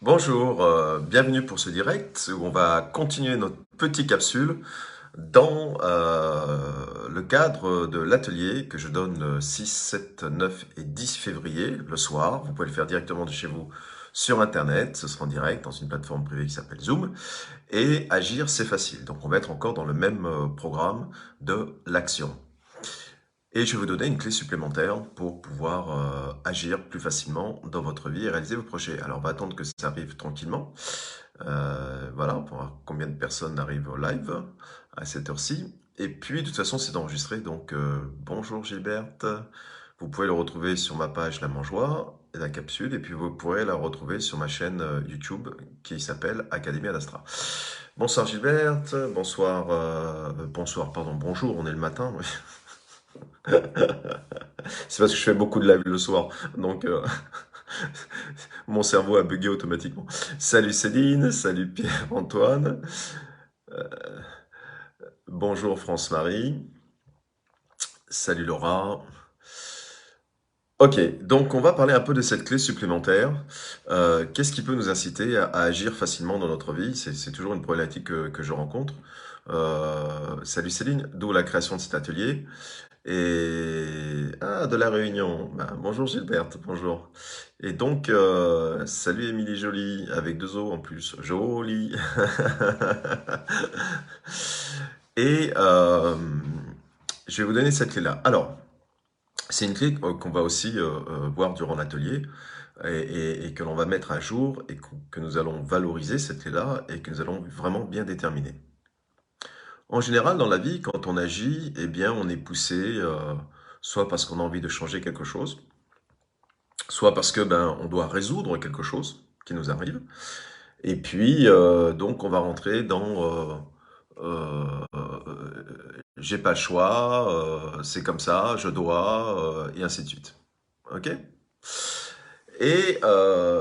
Bonjour, bienvenue pour ce direct où on va continuer notre petite capsule dans le cadre de l'atelier que je donne le 6, 7, 9 et 10 février le soir. Vous pouvez le faire directement de chez vous sur Internet, ce sera en direct dans une plateforme privée qui s'appelle Zoom. Et agir, c'est facile. Donc on va être encore dans le même programme de l'action. Et je vais vous donner une clé supplémentaire pour pouvoir agir plus facilement dans votre vie et réaliser vos projets. Alors on va attendre que ça arrive tranquillement. Voilà, pour voir combien de personnes arrivent au live à cette heure-ci. Et puis de toute façon c'est enregistré, donc bonjour Gilberte. Vous pouvez le retrouver sur ma page La Mangeoire et la capsule, et puis vous pourrez la retrouver sur ma chaîne YouTube qui s'appelle Académie Adastra. Bonsoir Gilberte, bonsoir, pardon, bonjour, on est le matin. C'est parce que je fais beaucoup de live le soir, donc mon cerveau a bugué automatiquement. Salut Céline, salut Pierre-Antoine, bonjour France-Marie, salut Laura. Ok, donc on va parler un peu de cette clé supplémentaire. Qu'est-ce qui peut nous inciter à agir facilement dans notre vie? C'est toujours une problématique que je rencontre. Salut Céline, d'où la création de cet atelier. De la Réunion. Ben, bonjour Gilberte, bonjour. Et donc, salut Émilie Jolie, avec deux O en plus. Jolie. Et je vais vous donner cette clé-là. Alors, c'est une clé qu'on va aussi voir durant l'atelier et que l'on va mettre à jour et que nous allons valoriser cette clé-là et que nous allons vraiment bien déterminer. En général, dans la vie, quand on agit, eh bien, on est poussé soit parce qu'on a envie de changer quelque chose, soit parce que on doit résoudre quelque chose qui nous arrive. Et puis, donc, on va rentrer dans j'ai pas le choix, c'est comme ça, je dois, et ainsi de suite. Ok? Et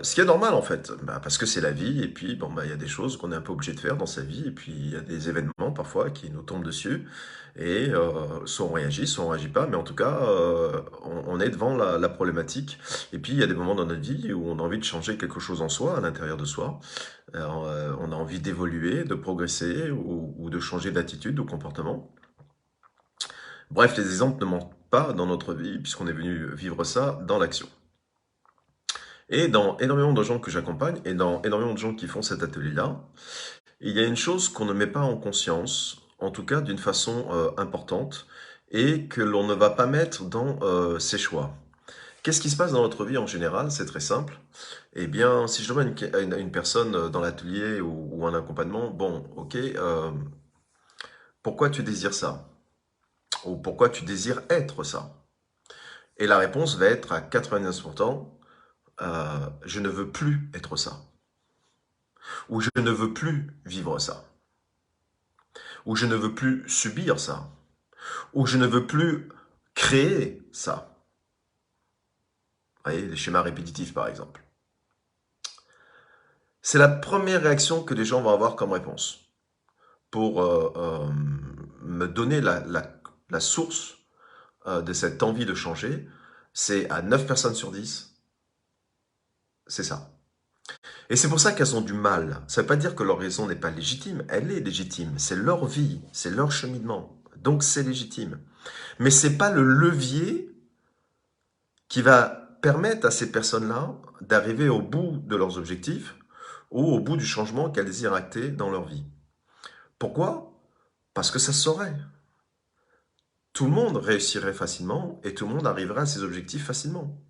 ce qui est normal en fait, parce que c'est la vie, et puis bon, il y a des choses qu'on est un peu obligé de faire dans sa vie, et puis il y a des événements parfois qui nous tombent dessus, et soit on réagit, soit on réagit pas, mais en tout cas, on est devant la problématique, et puis il y a des moments dans notre vie où on a envie de changer quelque chose en soi, à l'intérieur de soi. Alors, on a envie d'évoluer, de progresser, ou de changer d'attitude, de comportement. Bref, les exemples ne manquent pas dans notre vie, puisqu'on est venu vivre ça dans l'action. Et dans énormément de gens que j'accompagne, et dans énormément de gens qui font cet atelier-là, il y a une chose qu'on ne met pas en conscience, en tout cas d'une façon importante, et que l'on ne va pas mettre dans ses choix. Qu'est-ce qui se passe dans notre vie en général? C'est très simple. Eh bien, si je demande à une personne dans l'atelier ou un accompagnement, bon, ok, pourquoi tu désires ça? Ou pourquoi tu désires être ça? Et la réponse va être à 99%, je ne veux plus être ça. Ou je ne veux plus vivre ça. Ou je ne veux plus subir ça. Ou je ne veux plus créer ça. Vous voyez, les schémas répétitifs par exemple. C'est la première réaction que les gens vont avoir comme réponse pour me donner la source de cette envie de changer. C'est à 9 personnes sur 10, c'est ça. Et c'est pour ça qu'elles ont du mal. Ça ne veut pas dire que leur raison n'est pas légitime. Elle est légitime. C'est leur vie, c'est leur cheminement. Donc c'est légitime. Mais c'est pas le levier qui va permettre à ces personnes-là d'arriver au bout de leurs objectifs ou au bout du changement qu'elles désirent acter dans leur vie. Pourquoi? Parce que ça se saurait. Tout le monde réussirait facilement et tout le monde arriverait à ses objectifs facilement.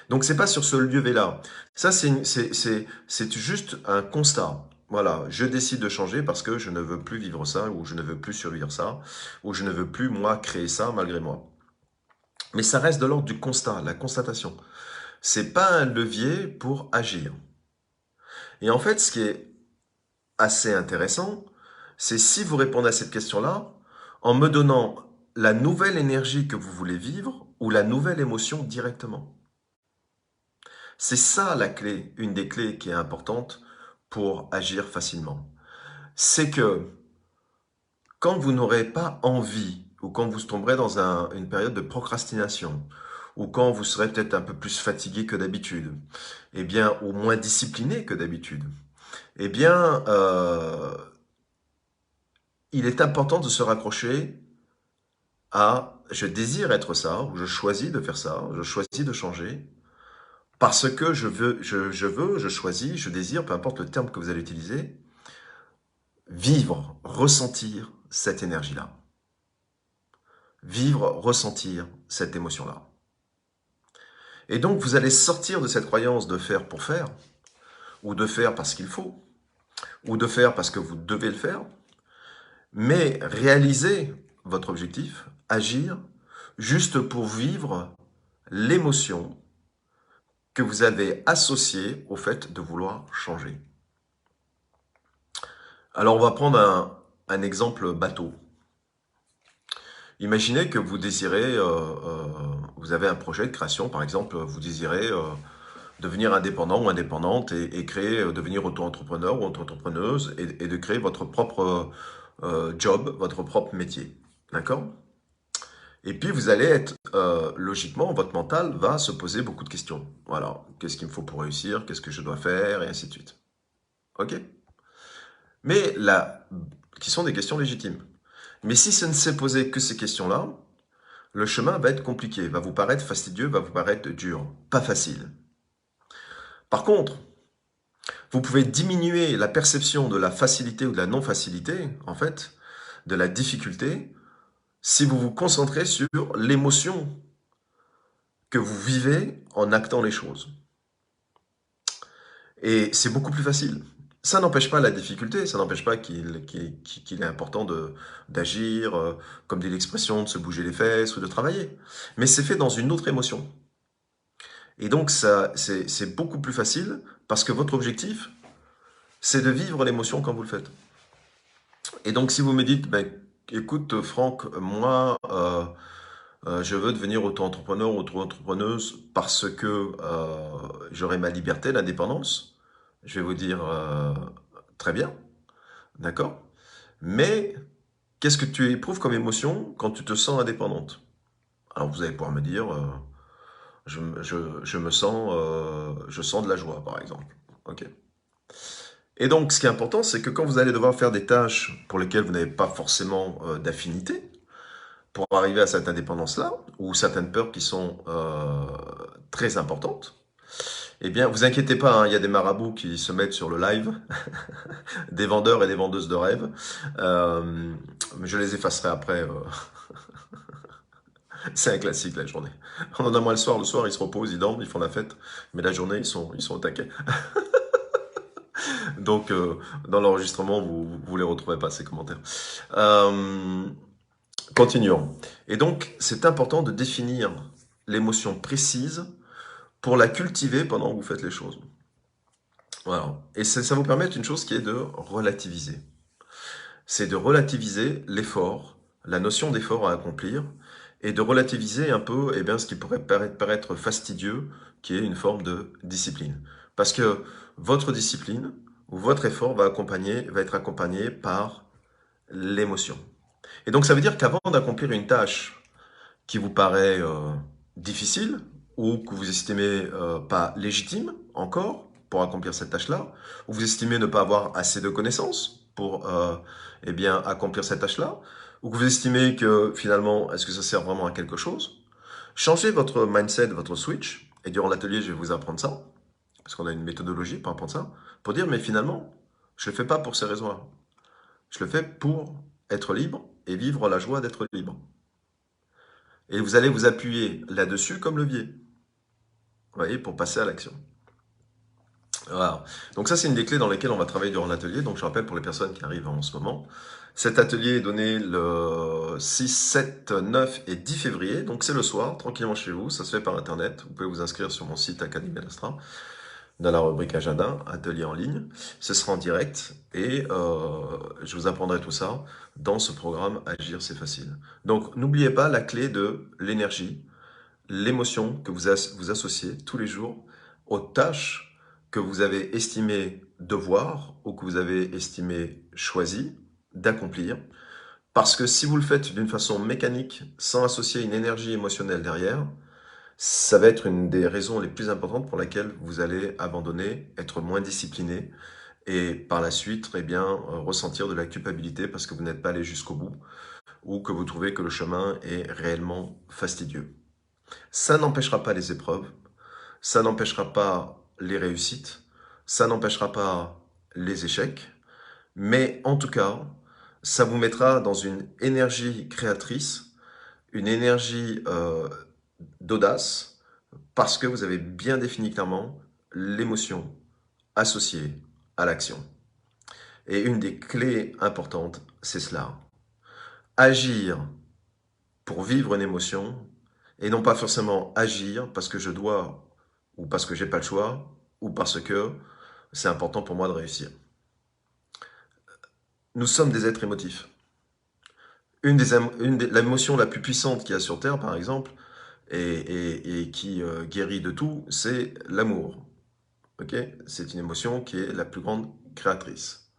Donc c'est pas sur ce levier-là. Ça, c'est juste un constat. Voilà, je décide de changer parce que je ne veux plus vivre ça, ou je ne veux plus survivre ça, ou je ne veux plus, moi, créer ça malgré moi. Mais ça reste de l'ordre du constat, la constatation. C'est pas un levier pour agir. Et en fait, ce qui est assez intéressant, c'est si vous répondez à cette question-là, en me donnant la nouvelle énergie que vous voulez vivre ou la nouvelle émotion directement. C'est ça la clé, une des clés qui est importante pour agir facilement. C'est que quand vous n'aurez pas envie ou quand vous tomberez dans une période de procrastination ou quand vous serez peut-être un peu plus fatigué que d'habitude, eh bien, ou moins discipliné que d'habitude, eh bien, il est important de se raccrocher à je désire être ça, ou je choisis de faire ça, je choisis de changer, parce que je choisis, je désire, peu importe le terme que vous allez utiliser, vivre, ressentir cette énergie-là. Vivre, ressentir cette émotion-là. Et donc, vous allez sortir de cette croyance de faire pour faire, ou de faire parce qu'il faut, ou de faire parce que vous devez le faire, mais réaliser votre objectif, agir, juste pour vivre l'émotion que vous avez associée au fait de vouloir changer. Alors, on va prendre un exemple bateau. Imaginez que vous désirez, vous avez un projet de création, par exemple, vous désirez devenir indépendant ou indépendante et créer, devenir auto-entrepreneur ou auto-entrepreneuse et de créer votre propre job, votre propre métier. D'accord? Et puis vous allez être, logiquement, votre mental va se poser beaucoup de questions. Voilà, qu'est-ce qu'il me faut pour réussir? Qu'est-ce que je dois faire? Et ainsi de suite. Ok? Mais là, qui sont des questions légitimes. Mais si ça ne s'est posé que ces questions-là, le chemin va être compliqué, va vous paraître fastidieux, va vous paraître dur, pas facile. Par contre, vous pouvez diminuer la perception de la facilité ou de la non-facilité, en fait, de la difficulté, si vous vous concentrez sur l'émotion que vous vivez en actant les choses. Et c'est beaucoup plus facile. Ça n'empêche pas la difficulté, ça n'empêche pas qu'il est important d'agir, comme dit l'expression, de se bouger les fesses ou de travailler. Mais c'est fait dans une autre émotion. Et donc, c'est beaucoup plus facile parce que votre objectif, c'est de vivre l'émotion quand vous le faites. Et donc, si vous me dites, ben, écoute, Franck, moi, je veux devenir auto-entrepreneur ou auto-entrepreneuse parce que j'aurai ma liberté, l'indépendance, je vais vous dire, très bien, d'accord? Mais qu'est-ce que tu éprouves comme émotion quand tu te sens indépendante? Alors, vous allez pouvoir me dire, je me sens, je sens de la joie, par exemple. Ok. Et donc, ce qui est important, c'est que quand vous allez devoir faire des tâches pour lesquelles vous n'avez pas forcément d'affinité, pour arriver à cette indépendance-là, ou certaines peurs qui sont très importantes, eh bien, vous inquiétez pas, hein, il y a des marabouts qui se mettent sur le live, des vendeurs et des vendeuses de rêves. Je les effacerai après. C'est un classique, la journée. On en a moins le soir, ils se reposent, ils dorment, ils font la fête, mais la journée, ils sont au taquet. Donc, dans l'enregistrement, vous les retrouvez pas, ces commentaires. Euh, Continuons. Et donc, c'est important de définir l'émotion précise pour la cultiver pendant que vous faites les choses. Voilà. Et ça vous permet une chose qui est de relativiser. C'est de relativiser l'effort, la notion d'effort à accomplir, et de relativiser un peu eh bien, ce qui pourrait paraître fastidieux, qui est une forme de discipline. Parce que votre discipline ou votre effort va être accompagné par l'émotion. Et donc ça veut dire qu'avant d'accomplir une tâche qui vous paraît difficile ou que vous estimez pas légitime encore pour accomplir cette tâche-là, ou vous estimez ne pas avoir assez de connaissances pour eh bien, accomplir cette tâche-là, ou que vous estimez que finalement, est-ce que ça sert vraiment à quelque chose, changez votre mindset, votre switch, et durant l'atelier, je vais vous apprendre ça, parce qu'on a une méthodologie pour apprendre ça, pour dire, mais finalement, je ne le fais pas pour ces raisons-là. Je le fais pour être libre et vivre la joie d'être libre. Et vous allez vous appuyer là-dessus comme levier, vous voyez, pour passer à l'action. Voilà. Donc ça, c'est une des clés dans lesquelles on va travailler durant l'atelier. Donc je rappelle pour les personnes qui arrivent en ce moment, cet atelier est donné le 6, 7, 9 et 10 février. Donc c'est le soir, tranquillement chez vous. Ça se fait par Internet. Vous pouvez vous inscrire sur mon site Académie Astra, dans la rubrique agenda, atelier en ligne. Ce sera en direct et je vous apprendrai tout ça dans ce programme Agir, c'est facile. Donc n'oubliez pas la clé de l'énergie, l'émotion que vous associez tous les jours aux tâches que vous avez estimé devoir ou que vous avez estimé choisi d'accomplir. Parce que si vous le faites d'une façon mécanique, sans associer une énergie émotionnelle derrière, Ça va être une des raisons les plus importantes pour laquelle vous allez abandonner, être moins discipliné et par la suite, eh bien, ressentir de la culpabilité parce que vous n'êtes pas allé jusqu'au bout ou que vous trouvez que le chemin est réellement fastidieux. Ça n'empêchera pas les épreuves, ça n'empêchera pas les réussites, ça n'empêchera pas les échecs, mais en tout cas, ça vous mettra dans une énergie créatrice, une énergie d'audace, parce que vous avez bien défini clairement l'émotion associée à l'action. Et une des clés importantes, c'est cela. Agir pour vivre une émotion et non pas forcément agir parce que je dois ou parce que j'ai pas le choix ou parce que c'est important pour moi de réussir. Nous sommes des êtres émotifs. L'émotion la plus puissante qu'il y a sur Terre, par exemple, et qui guérit de tout, c'est l'amour. Ok, c'est une émotion qui est la plus grande créatrice.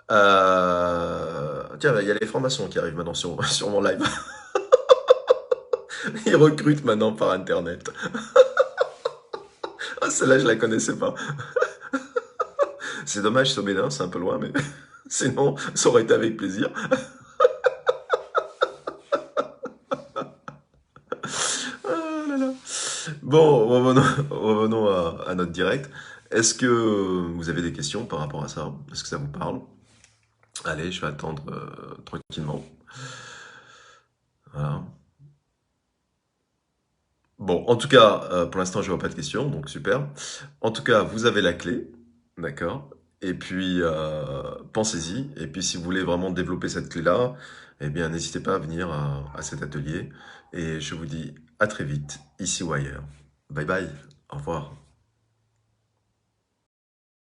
Tiens, il y a les formations qui arrivent maintenant sur mon live. Ils recrutent maintenant par Internet. Ah, celle-là, je la connaissais pas. C'est dommage, Sobédin, c'est un peu loin, mais sinon, ça aurait été avec plaisir. Ah là là. Bon, revenons à notre direct. Est-ce que vous avez des questions par rapport à ça? Est-ce que ça vous parle? Allez, je vais attendre tranquillement. Voilà. Bon, en tout cas, pour l'instant, je vois pas de questions, donc super. En tout cas, vous avez la clé, d'accord? Et puis, pensez-y. Et puis, si vous voulez vraiment développer cette clé-là, eh bien, n'hésitez pas à venir à cet atelier. Et je vous dis à très vite, ici ou ailleurs. Bye bye, au revoir.